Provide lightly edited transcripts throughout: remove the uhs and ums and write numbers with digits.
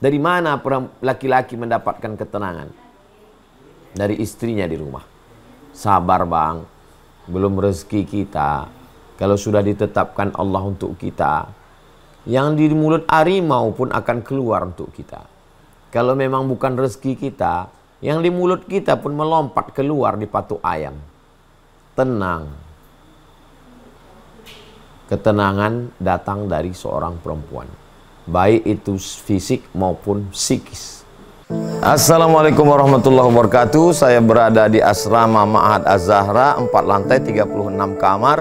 Dari mana laki-laki mendapatkan ketenangan? Dari istrinya di rumah. Sabar bang, belum rezeki kita. Kalau sudah ditetapkan Allah untuk kita, yang di mulut harimau pun akan keluar untuk kita. Kalau memang bukan rezeki kita, yang di mulut kita pun melompat keluar di patok ayam. Tenang. Ketenangan datang dari seorang perempuan, baik itu fisik maupun psikis. Assalamualaikum warahmatullahi wabarakatuh. Saya berada di asrama Ma'had Az-Zahra, 4 lantai 36 kamar.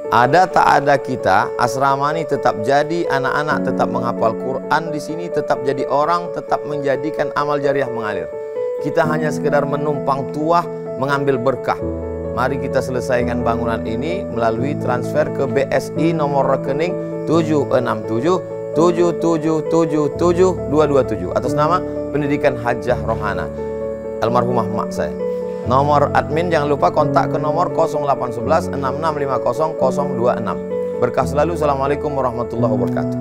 Ada tak ada kita, asrama ini tetap jadi, anak-anak tetap menghafal Quran di sini, tetap jadi orang, tetap menjadikan amal jariah mengalir. Kita hanya sekedar menumpang tuah, mengambil berkah. Mari kita selesaikan bangunan ini melalui transfer ke BSI nomor rekening 767 7777227 atas nama Pendidikan Hajah Rohana, almarhumah mak saya. Nomor admin jangan lupa kontak ke nomor 0811 6650 026. Berkah selalu. Assalamualaikum warahmatullahi wabarakatuh.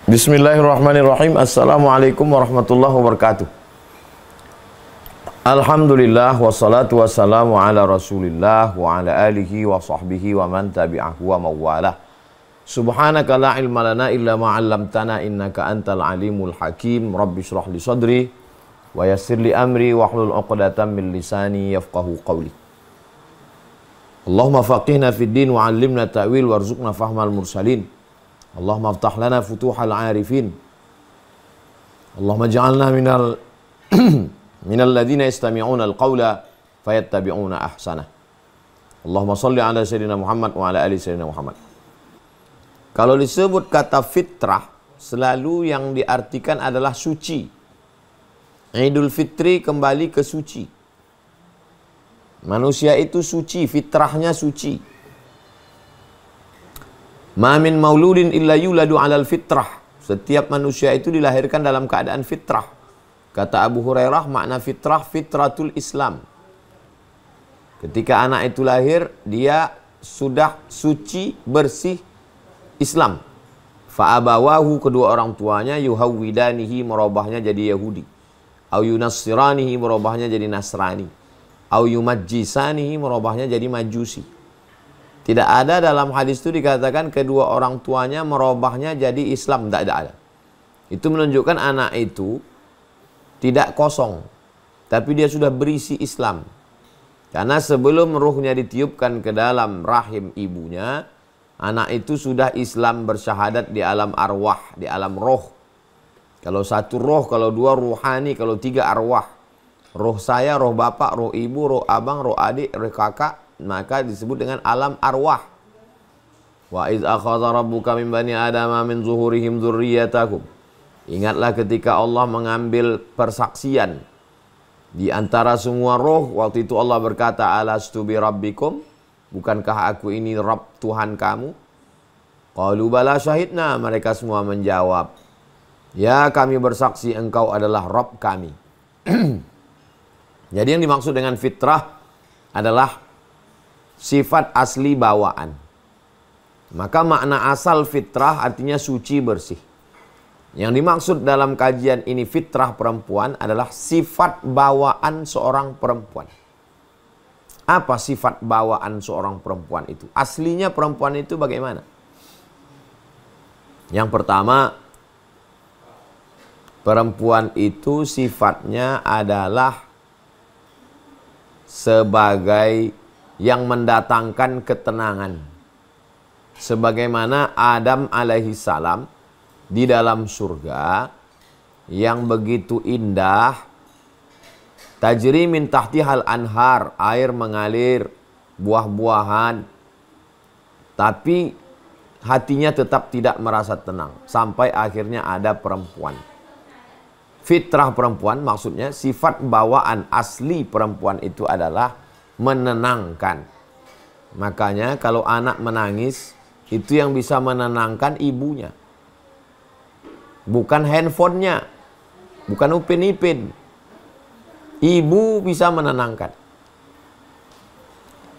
Bismillahirrahmanirrahim. Assalamualaikum warahmatullahi wabarakatuh. Alhamdulillah wassalatu wassalamu ala Rasulillah wa ala alihi wa sahbihi wa man tabi'ahu wa mawalah. Subhanaka la ilma lana illa ma 'allamtana innaka antal alimul hakim. Rabbi shrah li sadri wa yassir li amri wa hlul 'uqdatam min lisani yafqahu qawli. Allahumma faqihna fid din wa 'allimna ta'wil warzuqna fahmal mursalin. Allahumma aftah lana futuhal 'arifin. Allahumma ja'alna minal ladzina yastami'una al-qawla fayattabi'una ahsanah. Allahumma shalli ala sayyidina Muhammad wa ala ali sayyidina Muhammad. Kalau disebut kata fitrah, selalu yang diartikan adalah suci. Idul Fitri kembali ke suci. Manusia itu suci, fitrahnya suci. Ma min mauludin illa yuladu 'alal fitrah. Setiap manusia itu dilahirkan dalam keadaan fitrah. Kata Abu Hurairah, makna fitrah, fitratul Islam. Ketika anak itu lahir, dia sudah suci, bersih Islam. Fa'abawahu, kedua orang tuanya, yuhawwidanihi, merubahnya jadi Yahudi. Au yunassiranihi, merubahnya jadi Nasrani. Au yumajjisanihi, merubahnya jadi Majusi. Tidak ada dalam hadis itu dikatakan kedua orang tuanya merubahnya jadi Islam. Tidak ada. Itu menunjukkan anak itu tidak kosong, tapi dia sudah berisi Islam. Karena sebelum ruhnya ditiupkan ke dalam rahim ibunya, anak itu sudah Islam, bersyahadat di alam arwah, di alam roh. Kalau satu roh, kalau dua ruhani, kalau tiga arwah. Roh saya, roh bapak, roh ibu, roh abang, roh adik, roh kakak, maka disebut dengan alam arwah. Wa iz akhadha rabbuka min bani adama min zuhurihim dzurriyyatahum. Ingatlah ketika Allah mengambil persaksian di antara semua roh. Waktu itu Allah berkata, alastu bi rabbikum, bukankah aku ini Rabb Tuhan kamu? Qalu bala syahidna, mereka semua menjawab, ya kami bersaksi engkau adalah Rabb kami. Jadi yang dimaksud dengan fitrah adalah sifat asli bawaan. Maka makna asal fitrah artinya suci, bersih. Yang dimaksud dalam kajian ini fitrah perempuan adalah sifat bawaan seorang perempuan. Apa sifat bawaan seorang perempuan itu? Aslinya perempuan itu bagaimana? Yang pertama, perempuan itu sifatnya adalah sebagai yang mendatangkan ketenangan. Sebagaimana Adam alaihi salam di dalam surga yang begitu indah, tajri min tahtihal anhar, air mengalir, buah-buahan, tapi hatinya tetap tidak merasa tenang sampai akhirnya ada perempuan. Fitrah perempuan maksudnya sifat bawaan asli perempuan itu adalah menenangkan. Makanya kalau anak menangis, itu yang bisa menenangkan ibunya, bukan handphonenya, bukan upin-ipin. Ibu bisa menenangkan.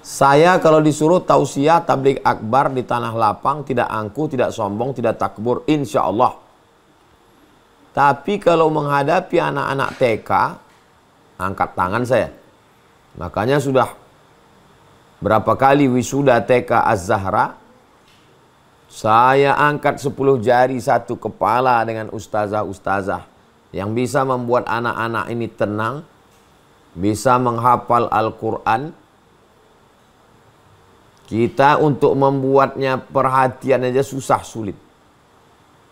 Saya kalau disuruh tausiah tabligh akbar di tanah lapang, tidak angkuh, tidak sombong, tidak takbur, insya Allah. Tapi kalau menghadapi anak-anak TK, angkat tangan saya. Makanya sudah berapa kali wisuda TK Az-Zahra, saya angkat 10 jari satu kepala dengan ustazah-ustazah yang bisa membuat anak-anak ini tenang, bisa menghafal Al-Quran. Kita untuk membuatnya perhatian aja susah sulit.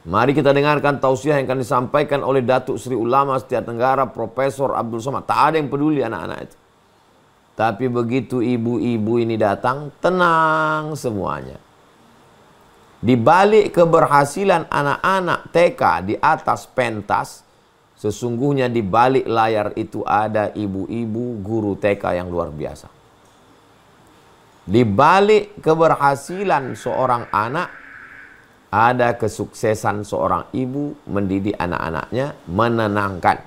Mari kita dengarkan tausiah yang akan disampaikan oleh Datuk Sri Ulama Asia Tenggara Profesor Abdul Somad. Tak ada yang peduli anak-anak itu. Tapi begitu ibu-ibu ini datang, tenang semuanya. Di balik keberhasilan anak-anak TK di atas pentas, sesungguhnya di balik layar itu ada ibu-ibu guru TK yang luar biasa. Di balik keberhasilan seorang anak, ada kesuksesan seorang ibu mendidik anak-anaknya, menenangkan.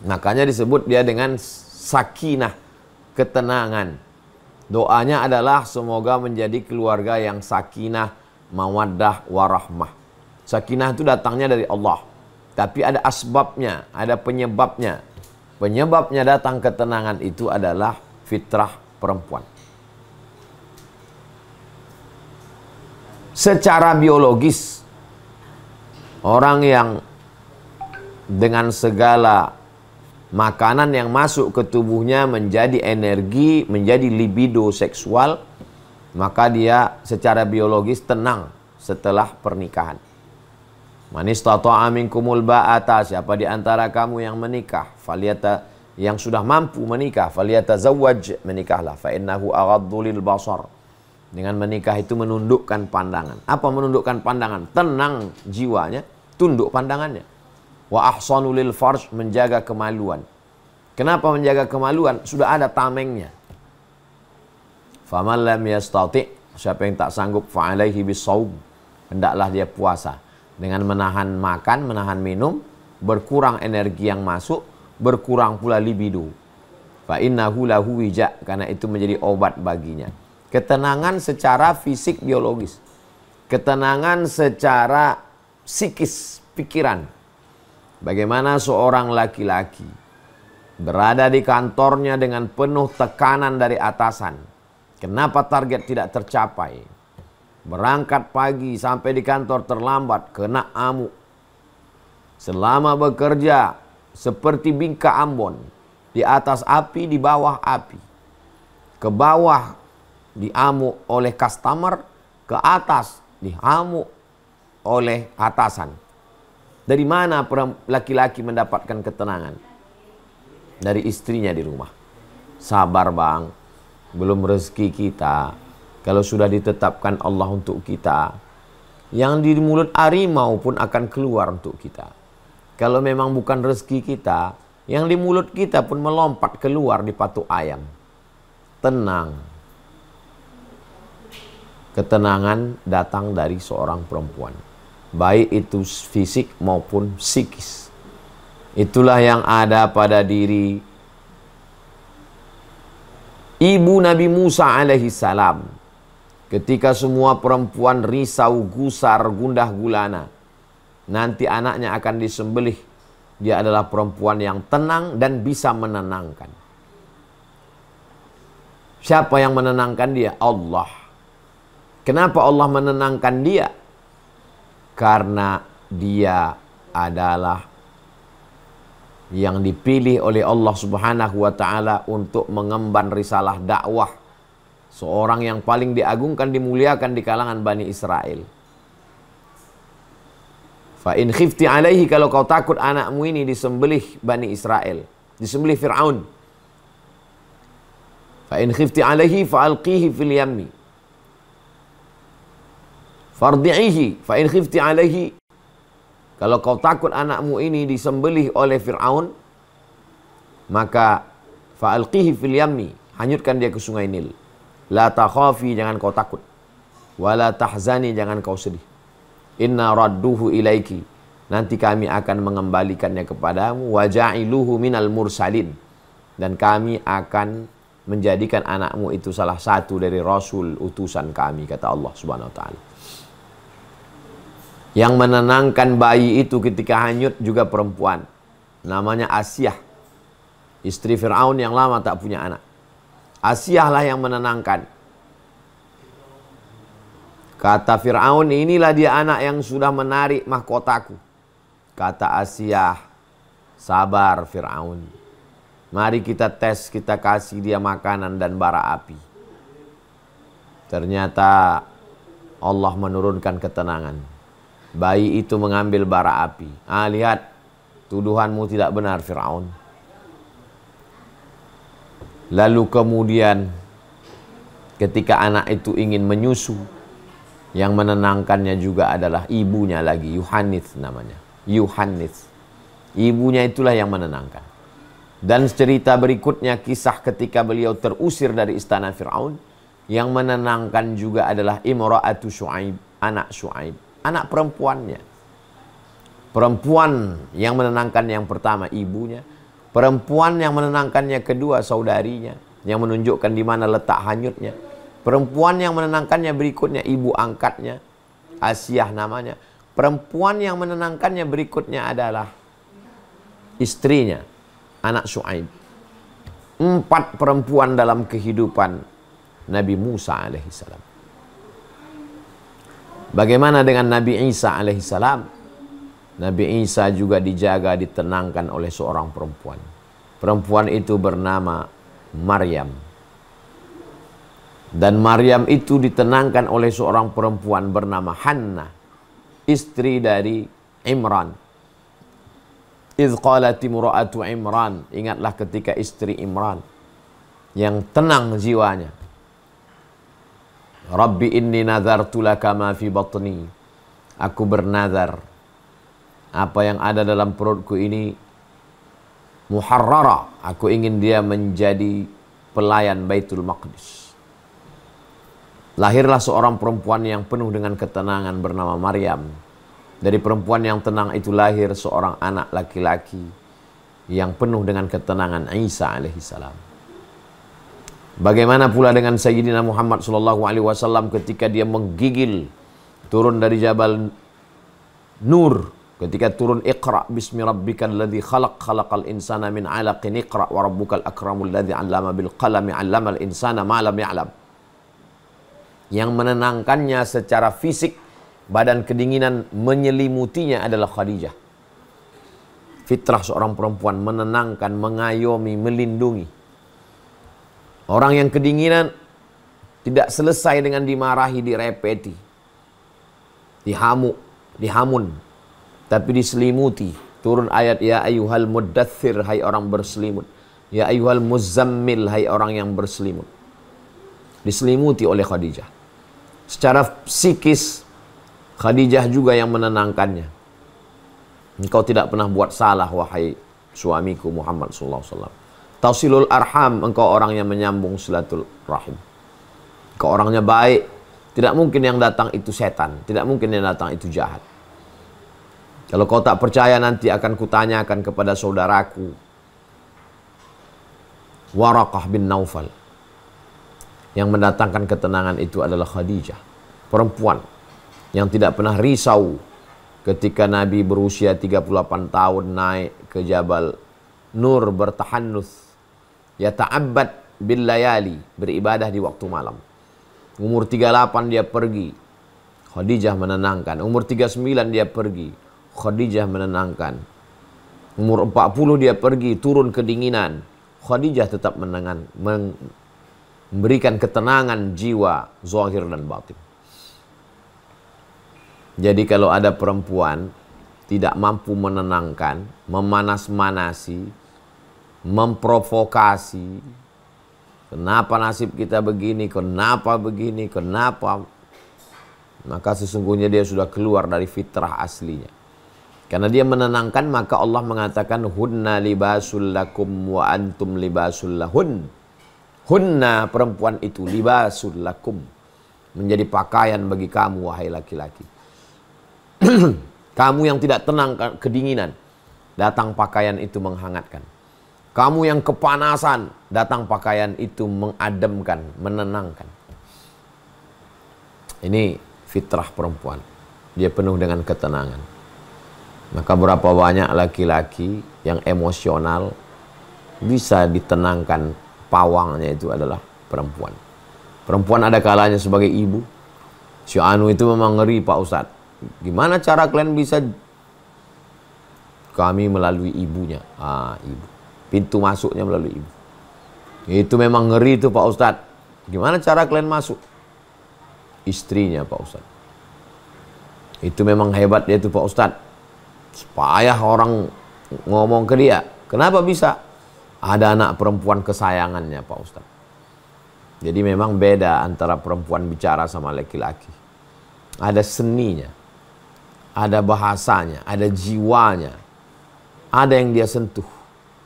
Makanya disebut dia dengan sakinah, ketenangan. Doanya adalah semoga menjadi keluarga yang sakinah, mawaddah, warahmah. Sakinah itu datangnya dari Allah. Tapi ada asbabnya, ada penyebabnya. Penyebabnya datang ketenangan itu adalah fitrah perempuan. Secara biologis, orang yang dengan segala makanan yang masuk ke tubuhnya menjadi energi, menjadi libido seksual, maka dia secara biologis tenang setelah pernikahan. Man istata'a minkumul ba'ata, siapa di antara kamu yang menikah, yang sudah mampu menikah, falyatazawwaj, menikahlah, fa innahu aghaddu lil basar. Dengan menikah itu menundukkan pandangan. Apa menundukkan pandangan? Tenang jiwanya, tunduk pandangannya. Wa ahsanu lil farj, menjaga kemaluan. Kenapa menjaga kemaluan? Sudah ada tamengnya. Faman lam yastati', siapa yang tak sanggup, fa alaihi bisawm, hendaklah dia puasa. Dengan menahan makan, menahan minum, berkurang energi yang masuk, berkurang pula libido. Fa innahu lahu wija, karena itu menjadi obat baginya. Ketenangan secara fisik biologis, ketenangan secara psikis pikiran. Bagaimana seorang laki-laki berada di kantornya dengan penuh tekanan dari atasan. Kenapa target tidak tercapai? Berangkat pagi sampai di kantor terlambat, kena amuk. Selama bekerja seperti bingka Ambon, di atas api, di bawah api. Ke bawah diamuk oleh customer, ke atas diamuk oleh atasan. Dari mana laki-laki mendapatkan ketenangan? Dari istrinya di rumah. Sabar bang, belum rezeki kita. Kalau sudah ditetapkan Allah untuk kita, yang di mulut harimau pun akan keluar untuk kita. Kalau memang bukan rezeki kita, yang di mulut kita pun melompat keluar di patuk ayam. Tenang. Ketenangan datang dari seorang perempuan, baik itu fisik maupun psikis. Itulah yang ada pada diri ibu Nabi Musa alaihi salam. Ketika semua perempuan risau, gusar, gundah gulana, nanti anaknya akan disembelih. Dia adalah perempuan yang tenang dan bisa menenangkan. Siapa yang menenangkan dia? Allah. Kenapa Allah menenangkan dia? Karena dia adalah yang dipilih oleh Allah Subhanahu wa ta'ala untuk mengemban risalah dakwah. Seorang yang paling diagungkan, dimuliakan di kalangan Bani Israel. Fa in khifti alaihi, kalau kau takut anakmu ini disembelih Bani Israel, disembelih Fir'aun. Fa in khifti alaihi fa alqihi fil yammi. Fardi'ihi fa in khifti alaihi, kalau kau takut anakmu ini disembelih oleh Fir'aun, maka fa'alqihi fil yammi, hanyutkan dia ke sungai Nil. La takhafi, jangan kau takut. Wala tahzani, jangan kau sedih. Inna radduhu ilaiki, nanti kami akan mengembalikannya kepadamu, wa ja'iluhu minal mursalin, dan kami akan menjadikan anakmu itu salah satu dari rasul utusan kami, kata Allah Subhanahu wa taala. Yang menenangkan bayi itu ketika hanyut juga perempuan, namanya Asiyah, istri Fir'aun yang lama tak punya anak. Asiyah lah yang menenangkan. Kata Fir'aun, inilah dia anak yang sudah menarik mahkotaku. Kata Asiyah, sabar Fir'aun. Mari kita tes, kita kasih dia makanan dan bara api. Ternyata Allah menurunkan ketenangan. Bayi itu mengambil bara api. Lihat, tuduhanmu tidak benar Fir'aun. Lalu kemudian ketika anak itu ingin menyusu, yang menenangkannya juga adalah ibunya lagi, Yuhanith namanya. Yuhanith. Ibunya itulah yang menenangkan. Dan cerita berikutnya, kisah ketika beliau terusir dari istana Fir'aun, yang menenangkan juga adalah Imra'atu Syu'aib, anak Syu'aib, anak perempuannya. Perempuan yang menenangkan yang pertama ibunya, perempuan yang menenangkannya kedua saudarinya, yang menunjukkan di mana letak hanyutnya. Perempuan yang menenangkannya berikutnya ibu angkatnya, Asiyah namanya. Perempuan yang menenangkannya berikutnya adalah istrinya, anak Syu'aib. 4 perempuan dalam kehidupan Nabi Musa alaihissalam. Bagaimana dengan Nabi Isa alaihissalam? Nabi Isa juga dijaga, ditenangkan oleh seorang perempuan. Perempuan itu bernama Maryam. Dan Maryam itu ditenangkan oleh seorang perempuan bernama Hannah, istri dari Imran. Idh qalat imra'atu Imran, ingatlah ketika istri Imran yang tenang jiwanya. Rabbi inni nazartu laka ma fi batni. Aku bernazar, apa yang ada dalam perutku ini muharrara. Aku ingin dia menjadi pelayan Baitul Maqdis. Lahirlah seorang perempuan yang penuh dengan ketenangan bernama Maryam. Dari perempuan yang tenang itu lahir seorang anak laki-laki yang penuh dengan ketenangan, Isa alaihissalam. Bagaimana pula dengan Sayyidina Muhammad SAW ketika dia menggigil turun dari Jabal Nur, ketika turun Iqra bismi rabbikal ladzi khalaq khalaqal insana min 'alaqin iqra wa rabbukal akramul ladzi 'allama bil qalami 'allamal insana ma lam ya'lam. Yang menenangkannya secara fisik, badan kedinginan menyelimutinya adalah Khadijah. Fitrah seorang perempuan menenangkan, mengayomi, melindungi. Orang yang kedinginan tidak selesai dengan dimarahi, direpeti, dihamun, tapi diselimuti. Turun ayat, ya ayyuhal muddathir, hai orang berselimut. Ya ayyuhal muzammil, hai orang yang berselimut. Diselimuti oleh Khadijah. Secara psikis, Khadijah juga yang menenangkannya. Engkau tidak pernah buat salah, wahai suamiku Muhammad SAW. Tausilul arham, engkau orang yang menyambung silatul rahim. Engkau orangnya baik. Tidak mungkin yang datang itu setan. Tidak mungkin yang datang itu jahat. Kalau kau tak percaya, nanti akan kutanyakan kepada saudaraku Waraqah bin Naufal. Yang mendatangkan ketenangan itu adalah Khadijah. Perempuan yang tidak pernah risau ketika Nabi berusia 38 tahun naik ke Jabal Nur bertahannuth. Yata'abbad bil layali, beribadah di waktu malam. Umur 38 dia pergi, Khadijah menenangkan. Umur 39 dia pergi, Khadijah menenangkan. Umur 40 dia pergi, turun kedinginan, Khadijah tetap memberikan ketenangan jiwa, zahir dan batin. Jadi kalau ada perempuan tidak mampu menenangkan, memanas-manasi, memprovokasi, kenapa nasib kita begini, kenapa begini, kenapa, maka sesungguhnya dia sudah keluar dari fitrah aslinya. Karena dia menenangkan, maka Allah mengatakan hunna libasul lakum wa antum libasul lahun. Hunna, perempuan itu, libasul lakum, menjadi pakaian bagi kamu wahai laki-laki. Kamu yang tidak tenang, kedinginan, datang pakaian itu menghangatkan. Kamu yang kepanasan, datang pakaian itu mengademkan, menenangkan. Ini fitrah perempuan. Dia penuh dengan ketenangan. Maka berapa banyak laki-laki yang emosional bisa ditenangkan, pawangnya itu adalah perempuan. Perempuan ada kalanya sebagai ibu. Si Anu itu memang ngeri Pak Ustadz. Gimana cara kalian bisa? Kami melalui ibunya. Ibu. Pintu masuknya melalui ibu. Itu memang ngeri itu Pak Ustadz. Gimana cara kalian masuk? Istrinya Pak Ustadz. Itu memang hebat dia itu Pak Ustadz. Supaya orang ngomong ke dia. Kenapa bisa? Ada anak perempuan kesayangannya Pak Ustadz. Jadi memang beda antara perempuan bicara sama laki-laki. Ada seninya. Ada bahasanya. Ada jiwanya. Ada yang dia sentuh.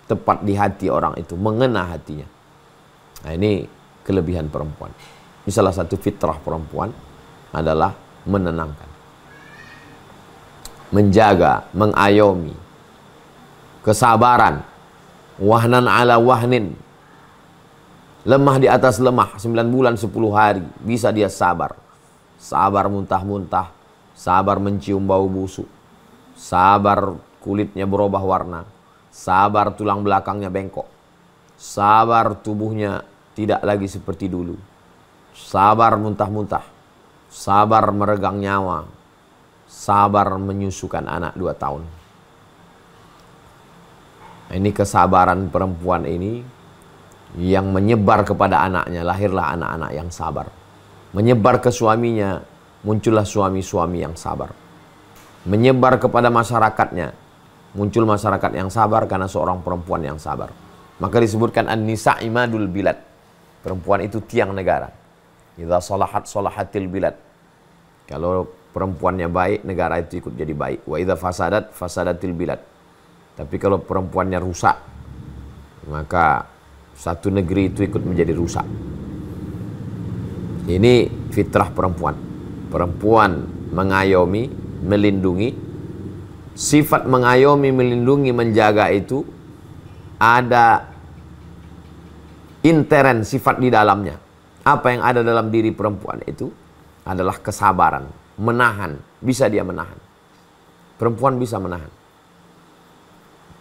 Tepat di hati orang itu. Mengena hatinya. Nah ini kelebihan perempuan. Ini salah satu fitrah perempuan adalah menenangkan. Menjaga, mengayomi. Kesabaran. Wahnan ala wahnin. Lemah di atas lemah. 9 bulan 10 hari. Bisa dia sabar. Sabar muntah-muntah. Sabar mencium bau busuk. Sabar kulitnya berubah warna. Sabar tulang belakangnya bengkok. Sabar tubuhnya tidak lagi seperti dulu. Sabar muntah-muntah. Sabar meregang nyawa. Sabar menyusukan anak 2 tahun. Ini kesabaran perempuan ini yang menyebar kepada anaknya. Lahirlah anak-anak yang sabar. Menyebar ke suaminya. Muncullah suami-suami yang sabar. Menyebar kepada masyarakatnya. Muncul masyarakat yang sabar karena seorang perempuan yang sabar. Maka disebutkan an-nisa imadul bilad. Perempuan itu tiang negara. Idza salahat salahatil bilad. Kalau perempuannya baik, negara itu ikut jadi baik. Wa idza fasadat fasadatil bilad. Tapi kalau perempuannya rusak, maka satu negeri itu ikut menjadi rusak. Ini fitrah perempuan. Perempuan mengayomi, melindungi. Sifat mengayomi, melindungi, menjaga itu ada intern sifat di dalamnya. Apa yang ada dalam diri perempuan itu adalah kesabaran, menahan, bisa dia menahan. Perempuan bisa menahan.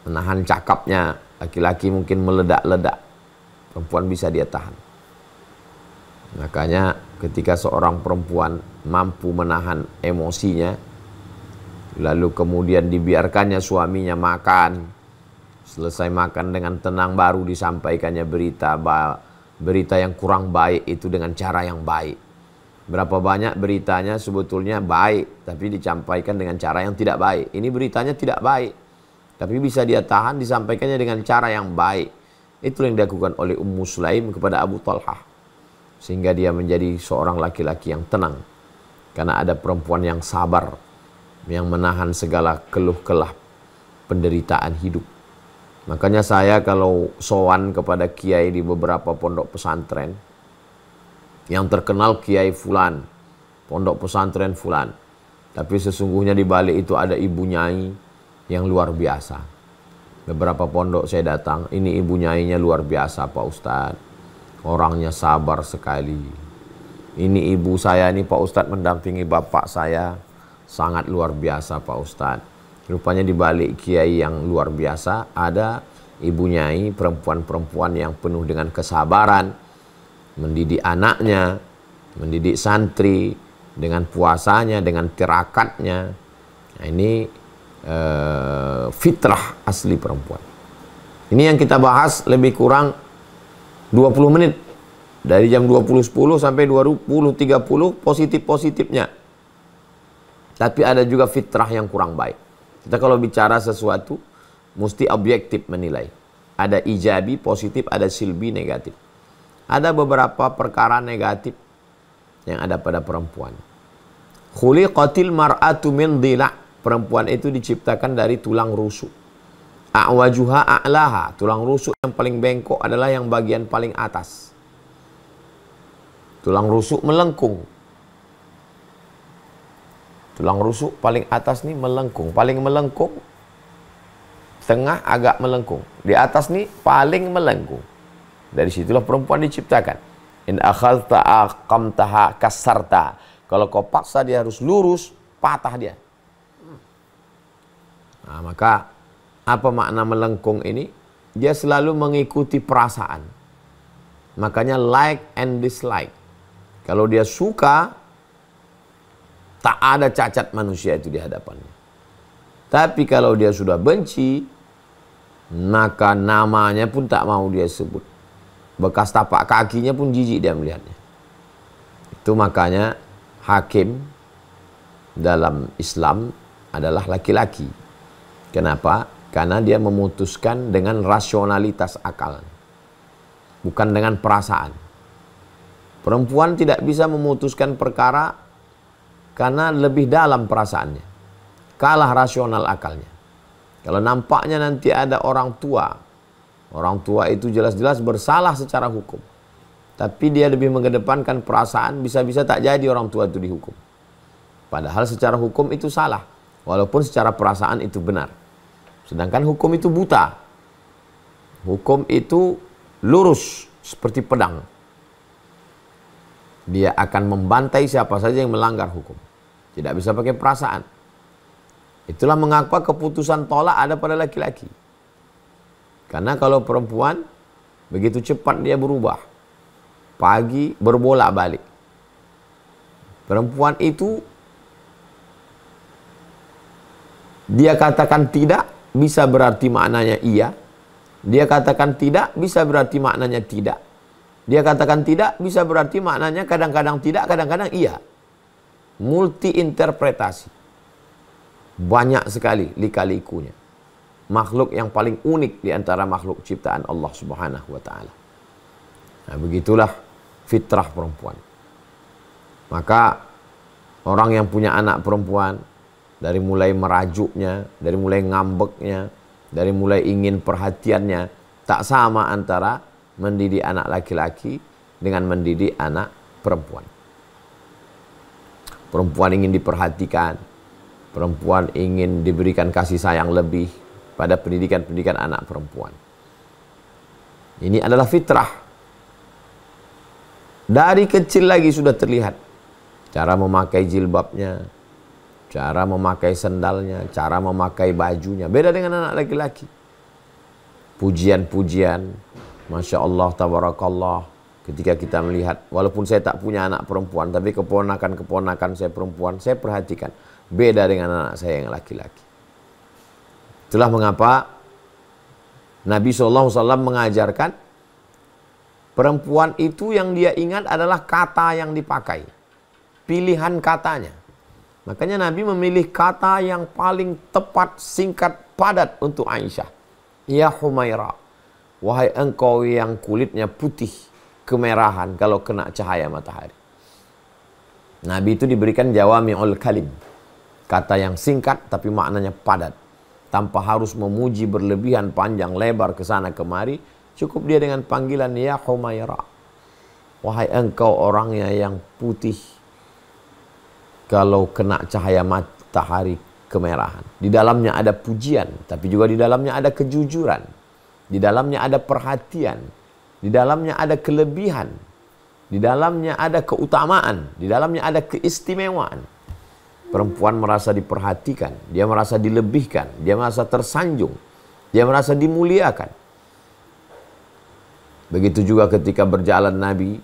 Menahan cakapnya, laki-laki mungkin meledak-ledak. Perempuan bisa dia tahan. Makanya ketika seorang perempuan mampu menahan emosinya, lalu kemudian dibiarkannya suaminya makan. Selesai makan dengan tenang baru disampaikannya berita yang kurang baik itu dengan cara yang baik. Berapa banyak beritanya sebetulnya baik, tapi disampaikan dengan cara yang tidak baik. Ini beritanya tidak baik, tapi bisa dia tahan disampaikannya dengan cara yang baik. Itu yang dilakukan oleh Ummu Sulaim kepada Abu Talhah. Sehingga dia menjadi seorang laki-laki yang tenang. Karena ada perempuan yang sabar, yang menahan segala keluh-kelah penderitaan hidup. Makanya saya kalau sowan kepada kiai di beberapa pondok pesantren, yang terkenal kiai fulan, pondok pesantren fulan, tapi sesungguhnya di balik itu ada ibu nyai yang luar biasa. Beberapa pondok saya datang, ini ibu nyainya luar biasa Pak Ustadz, orangnya sabar sekali. Ini ibu saya ini Pak Ustadz mendampingi bapak saya, sangat luar biasa Pak Ustadz. Rupanya di balik kiai yang luar biasa ada ibu nyai, perempuan-perempuan yang penuh dengan kesabaran, mendidik anaknya, mendidik santri dengan puasanya, dengan tirakatnya. Nah, ini fitrah asli perempuan. Ini yang kita bahas lebih kurang 20 menit. Dari jam 20.10 sampai 20.30 positif-positifnya. Tapi ada juga fitrah yang kurang baik. Kita kalau bicara sesuatu, mesti objektif menilai. Ada ijabi, positif, ada silbi, negatif. Ada beberapa perkara negatif yang ada pada perempuan. Khuliqatil mar'atu min dhila'. Perempuan itu diciptakan dari tulang rusuk. A'wajuha a'laha. Tulang rusuk yang paling bengkok adalah yang bagian paling atas. Tulang rusuk melengkung. Tulang rusuk paling atas nih melengkung. Paling melengkung, tengah agak melengkung. Di atas nih paling melengkung. Dari situlah perempuan diciptakan. In akhadta aqamtaha kasarta. Kalau kau paksa dia harus lurus, patah dia. Nah, maka apa makna melengkung ini? Dia selalu mengikuti perasaan. Makanya like and dislike. Kalau dia suka, tak ada cacat manusia itu di hadapannya. Tapi kalau dia sudah benci, maka namanya pun tak mau dia sebut. Bekas tapak kakinya pun jijik dia melihatnya. Itu makanya hakim dalam Islam adalah laki-laki. Kenapa? Karena dia memutuskan dengan rasionalitas akal, bukan dengan perasaan. Perempuan tidak bisa memutuskan perkara karena lebih dalam perasaannya. Kalah rasional akalnya. Kalau nampaknya nanti ada orang tua itu jelas-jelas bersalah secara hukum. Tapi dia lebih mengedepankan perasaan, bisa-bisa tak jadi orang tua itu dihukum. Padahal secara hukum itu salah. Walaupun secara perasaan itu benar. Sedangkan hukum itu buta. Hukum itu lurus seperti pedang. Dia akan membantai siapa saja yang melanggar hukum. Tidak bisa pakai perasaan. Itulah mengapa keputusan tolak ada pada laki-laki. Karena kalau perempuan, begitu cepat dia berubah. Pagi berbolak-balik. Perempuan itu, dia katakan tidak, bisa berarti maknanya iya. Dia katakan tidak, bisa berarti maknanya tidak. Dia katakan tidak, bisa berarti maknanya kadang-kadang tidak, kadang-kadang iya. Multi interpretasi. Banyak sekali lika-likunya. Makhluk yang paling unik di antara makhluk ciptaan Allah Subhanahu wa Ta'ala. Nah, begitulah fitrah perempuan. Maka orang yang punya anak perempuan, dari mulai merajuknya, dari mulai ngambeknya, dari mulai ingin perhatiannya, tak sama antara mendidik anak laki-laki dengan mendidik anak perempuan. Perempuan ingin diperhatikan, perempuan ingin diberikan kasih sayang lebih pada pendidikan-pendidikan anak perempuan. Ini adalah fitrah. Dari kecil lagi sudah terlihat cara memakai jilbabnya, cara memakai sendalnya, cara memakai bajunya. Beda dengan anak laki-laki. Pujian-pujian, Masya Allah, tabarakallah. Ketika kita melihat, walaupun saya tak punya anak perempuan, tapi keponakan-keponakan saya perempuan, saya perhatikan. Beda dengan anak saya yang laki-laki. Itulah mengapa Nabi SAW mengajarkan, perempuan itu yang dia ingat adalah kata yang dipakai. Pilihan katanya. Makanya Nabi memilih kata yang paling tepat, singkat, padat untuk Aisyah. Ya Humaira, wahai engkau yang kulitnya putih, kemerahan kalau kena cahaya matahari. Nabi itu diberikan jawami'ul kalim. Kata yang singkat tapi maknanya padat. Tanpa harus memuji berlebihan panjang lebar ke sana kemari. Cukup dia dengan panggilan Ya Humaira. Wahai engkau orangnya yang putih, kalau kena cahaya matahari kemerahan. Di dalamnya ada pujian, tapi juga di dalamnya ada kejujuran. Di dalamnya ada perhatian. Di dalamnya ada kelebihan. Di dalamnya ada keutamaan. Di dalamnya ada keistimewaan. Perempuan merasa diperhatikan. Dia merasa dilebihkan. Dia merasa tersanjung. Dia merasa dimuliakan. Begitu juga ketika berjalan Nabi,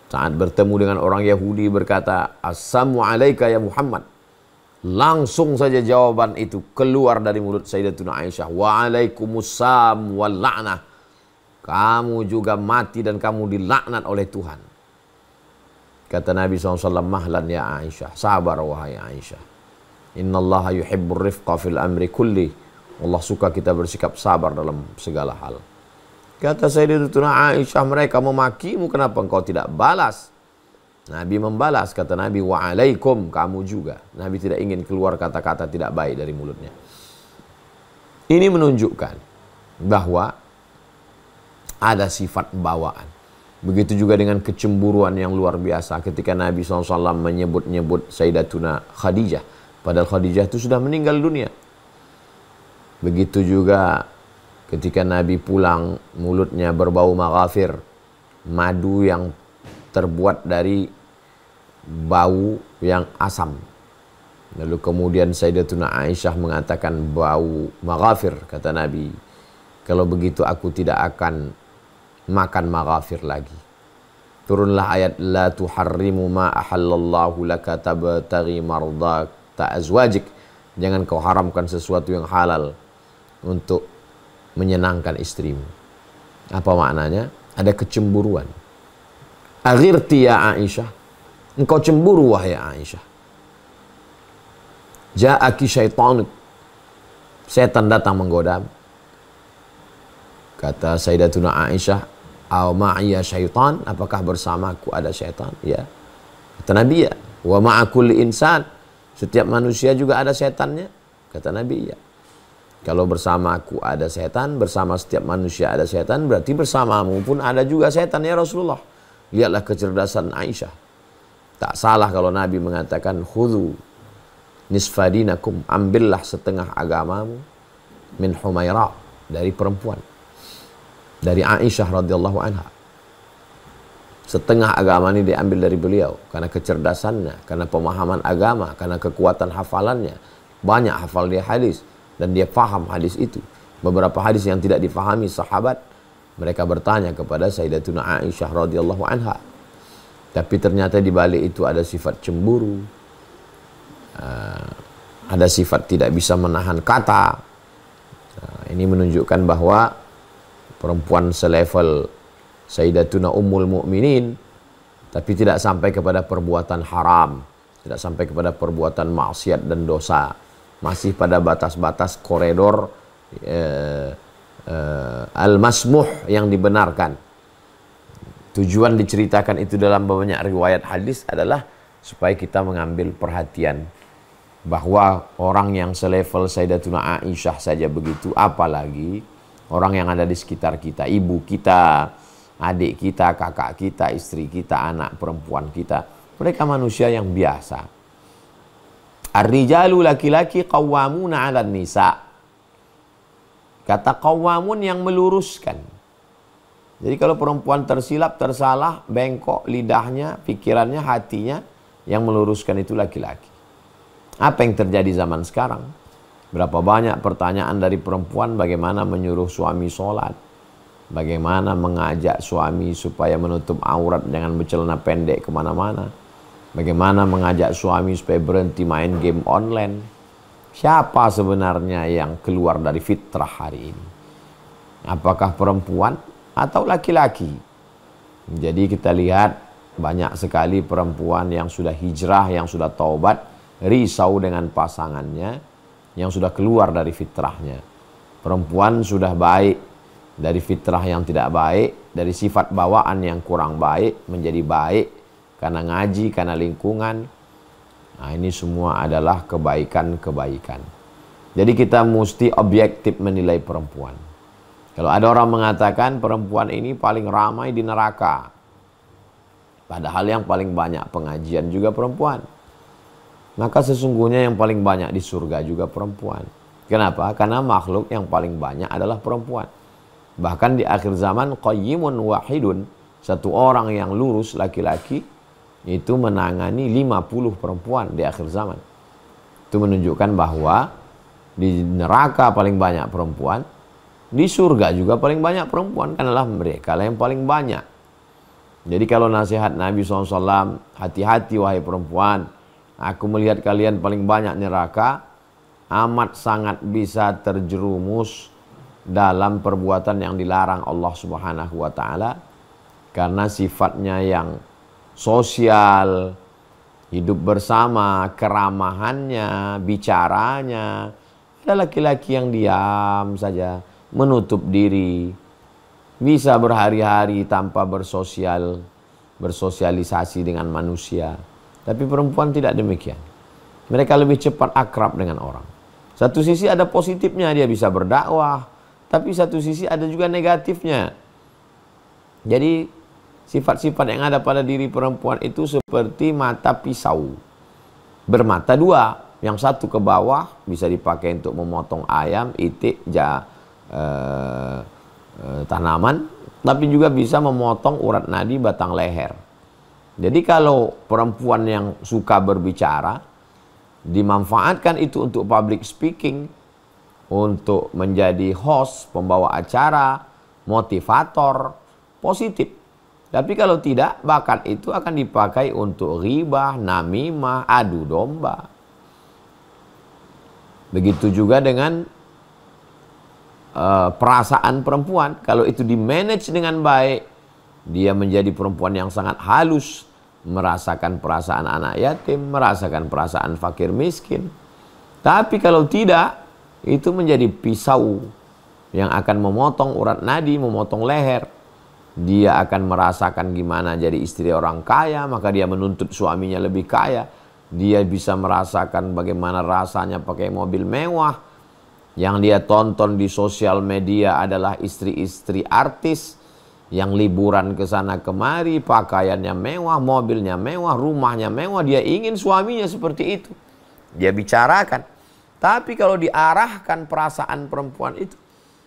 saat bertemu dengan orang Yahudi berkata, Assalamu alaika ya Muhammad. Langsung saja jawaban itu keluar dari mulut Sayyidatuna Aisyah. Wa'alaikumussalam wal la'nah. Kamu juga mati dan kamu dilaknat oleh Tuhan. Kata Nabi SAW, mahlan ya Aisyah. Sabar wahai Aisyah. Innallaha yuhibbur rifqa fil amri kulli. Allah suka kita bersikap sabar dalam segala hal. Kata Sayyidatuna Aisyah, mereka memakimu, kenapa engkau tidak balas? Nabi membalas, kata Nabi, wa'alaikum, kamu juga. Nabi tidak ingin keluar kata-kata tidak baik dari mulutnya. Ini menunjukkan bahwa ada sifat bawaan. Begitu juga dengan kecemburuan yang luar biasa ketika Nabi SAW menyebut-nyebut Sayyidatuna Khadijah. Padahal Khadijah itu sudah meninggal dunia. Begitu juga ketika Nabi pulang, mulutnya berbau maghafir, madu yang terbuat dari bau yang asam. Lalu kemudian Sayyidatuna Aisyah mengatakan bau maghafir, kata Nabi, kalau begitu aku tidak akan makan maghafir lagi. Turunlah ayat la tuharrimu ma ahallallahu laka tabtaghi mardata azwajik. Jangan kau haramkan sesuatu yang halal untuk menyenangkan istrimu. Apa maknanya? Ada kecemburuan. Aghirti ya Aisyah. Engkau cemburu wahai Aisyah. Ja'aki syaitanuk. Setan datang menggoda. Kata Sayyidatuna Aisyah, "Aw ma'iya syaitan?" Apakah bersamaku ada syaitan? Ya. Kata Nabi, ya. "Wa ma'a kulli insan." Setiap manusia juga ada setannya. Kata Nabi, ya. Kalau bersamaku ada setan, bersama setiap manusia ada setan, berarti bersamamu pun ada juga setan ya Rasulullah. Lihatlah kecerdasan Aisyah. Tak salah kalau Nabi mengatakan, "Khudhu nisfadinakum." Ambillah setengah agamamu min Humaira, dari perempuan. Dari Aisyah radhiyallahu anha. Setengah agama ini diambil dari beliau karena kecerdasannya, karena pemahaman agama, karena kekuatan hafalannya. Banyak hafal dia hadis dan dia faham hadis itu. Beberapa hadis yang tidak difahami sahabat, mereka bertanya kepada Sayyidatuna Aisyah radhiyallahu anha. Tapi ternyata di balik itu ada sifat cemburu, ada sifat tidak bisa menahan kata. Ini menunjukkan bahwa perempuan selevel Sayyidatuna Ummul Mukminin, tapi tidak sampai kepada perbuatan haram, tidak sampai kepada perbuatan maksiat dan dosa, masih pada batas-batas koridor al-masmuh yang dibenarkan. Tujuan diceritakan itu dalam banyak riwayat hadis adalah supaya kita mengambil perhatian bahwa orang yang selevel Sayyidatuna Aisyah saja begitu, apalagi orang yang ada di sekitar kita, ibu kita, adik kita, kakak kita, istri kita, anak perempuan kita. Mereka manusia yang biasa. Ar-rijalu, laki-laki, qawwamuna 'alan nisa. Kata qawwamun yang meluruskan. Jadi kalau perempuan tersilap, tersalah, bengkok lidahnya, pikirannya, hatinya, yang meluruskan itu laki-laki. Apa yang terjadi zaman sekarang? Berapa banyak pertanyaan dari perempuan bagaimana menyuruh suami sholat, bagaimana mengajak suami supaya menutup aurat dengan bercelana pendek kemana-mana, bagaimana mengajak suami supaya berhenti main game online. Siapa sebenarnya yang keluar dari fitrah hari ini? Apakah perempuan atau laki-laki? Jadi kita lihat banyak sekali perempuan yang sudah hijrah, yang sudah taubat, risau dengan pasangannya, yang sudah keluar dari fitrahnya. Perempuan sudah baik dari fitrah yang tidak baik, dari sifat bawaan yang kurang baik menjadi baik karena ngaji, karena lingkungan. Nah, ini semua adalah kebaikan-kebaikan. Jadi kita mesti objektif menilai perempuan. Kalau ada orang mengatakan perempuan ini paling ramai di neraka, padahal yang paling banyak pengajian juga perempuan, maka sesungguhnya yang paling banyak di surga juga perempuan. Kenapa? Karena makhluk yang paling banyak adalah perempuan. Bahkan di akhir zaman, qayyimun wahidun, satu orang yang lurus laki-laki, itu menangani 50 perempuan di akhir zaman. Itu menunjukkan bahwa di neraka paling banyak perempuan, di surga juga paling banyak perempuan, karena mereka lah yang paling banyak. Jadi kalau nasihat Nabi SAW, hati-hati wahai perempuan, aku melihat kalian paling banyak neraka, amat sangat bisa terjerumus dalam perbuatan yang dilarang Allah Subhanahu wa taala, karena sifatnya yang sosial, hidup bersama, keramahannya, bicaranya. Ada laki-laki yang diam saja, menutup diri, bisa berhari-hari tanpa bersosialisasi dengan manusia. Tapi perempuan tidak demikian. Mereka lebih cepat akrab dengan orang. Satu sisi ada positifnya, dia bisa berdakwah, tapi satu sisi ada juga negatifnya. Jadi Sifat-sifat yang ada pada diri perempuan itu seperti mata pisau. Bermata dua. Yang satu ke bawah bisa dipakai untuk memotong ayam, itik, tanaman. Tapi juga bisa memotong urat nadi batang leher. Jadi kalau perempuan yang suka berbicara, dimanfaatkan itu untuk public speaking, untuk menjadi host, pembawa acara, motivator, positif. Tapi kalau tidak, bakat itu akan dipakai untuk ghibah, namimah, adu domba. Begitu juga dengan perasaan perempuan. Kalau itu di-manage dengan baik, dia menjadi perempuan yang sangat halus, merasakan perasaan anak yatim, merasakan perasaan fakir miskin. Tapi kalau tidak, itu menjadi pisau yang akan memotong urat nadi, memotong leher. Dia akan merasakan gimana jadi istri orang kaya, maka dia menuntut suaminya lebih kaya. Dia bisa merasakan bagaimana rasanya pakai mobil mewah. Yang dia tonton di sosial media adalah istri-istri artis yang liburan ke sana kemari, pakaiannya mewah, mobilnya mewah, rumahnya mewah. Dia ingin suaminya seperti itu. Dia bicarakan. Tapi kalau diarahkan perasaan perempuan itu,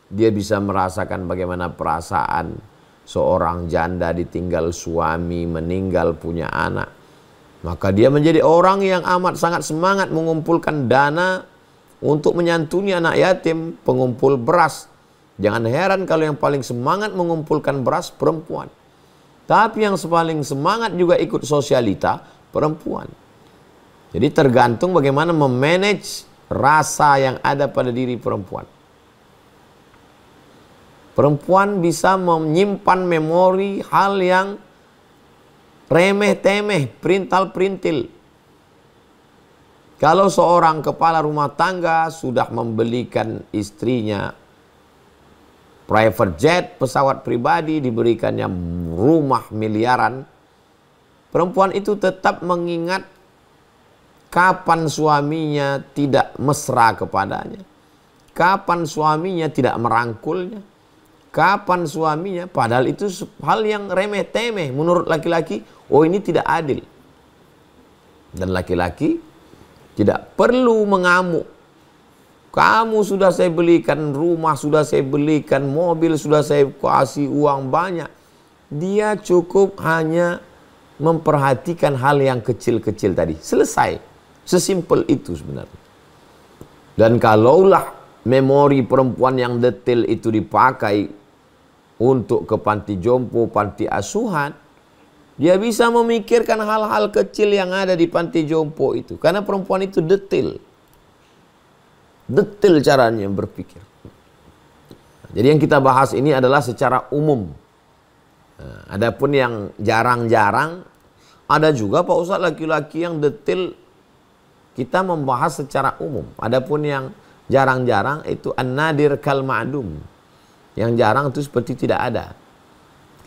dia bisa merasakan bagaimana perasaan seorang janda ditinggal suami, meninggal punya anak. Maka dia menjadi orang yang amat sangat semangat mengumpulkan dana untuk menyantuni anak yatim, pengumpul beras. Jangan heran kalau yang paling semangat mengumpulkan beras perempuan. Tapi yang paling semangat juga ikut sosialita perempuan. Jadi tergantung bagaimana memanage rasa yang ada pada diri perempuan. Perempuan bisa menyimpan memori hal yang remeh-temeh, perintal-perintil. Kalau seorang kepala rumah tangga sudah membelikan istrinya private jet, pesawat pribadi, diberikannya rumah miliaran, perempuan itu tetap mengingat kapan suaminya tidak mesra kepadanya, kapan suaminya tidak merangkulnya, kapan suaminya, padahal itu hal yang remeh-temeh menurut laki-laki. Oh, ini tidak adil. Dan laki-laki tidak perlu mengamuk. Kamu sudah saya belikan rumah, sudah saya belikan mobil, sudah saya kasih uang banyak. Dia cukup hanya memperhatikan hal yang kecil-kecil tadi. Selesai. Sesimpel itu sebenarnya. Dan kalaulah memori perempuan yang detail itu dipakai untuk ke panti jompo, panti asuhan, dia bisa memikirkan hal-hal kecil yang ada di panti jompo itu. Karena perempuan itu detail. Detail caranya berpikir. Jadi yang kita bahas ini adalah secara umum. Nah, adapun yang jarang-jarang, ada juga Pak Ustadz laki-laki yang detail, kita membahas secara umum. Adapun yang jarang-jarang itu an-nadir kal ma'dum. Yang jarang itu seperti tidak ada.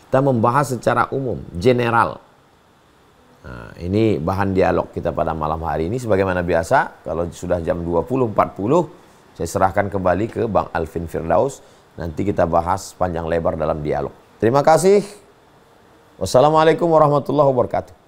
Kita membahas secara umum, general. Nah, ini bahan dialog kita pada malam hari ini. Sebagaimana biasa, kalau sudah jam 20.40, saya serahkan kembali ke Bang Alvin Firdaus. Nanti kita bahas panjang lebar dalam dialog. Terima kasih. Wassalamualaikum warahmatullahi wabarakatuh.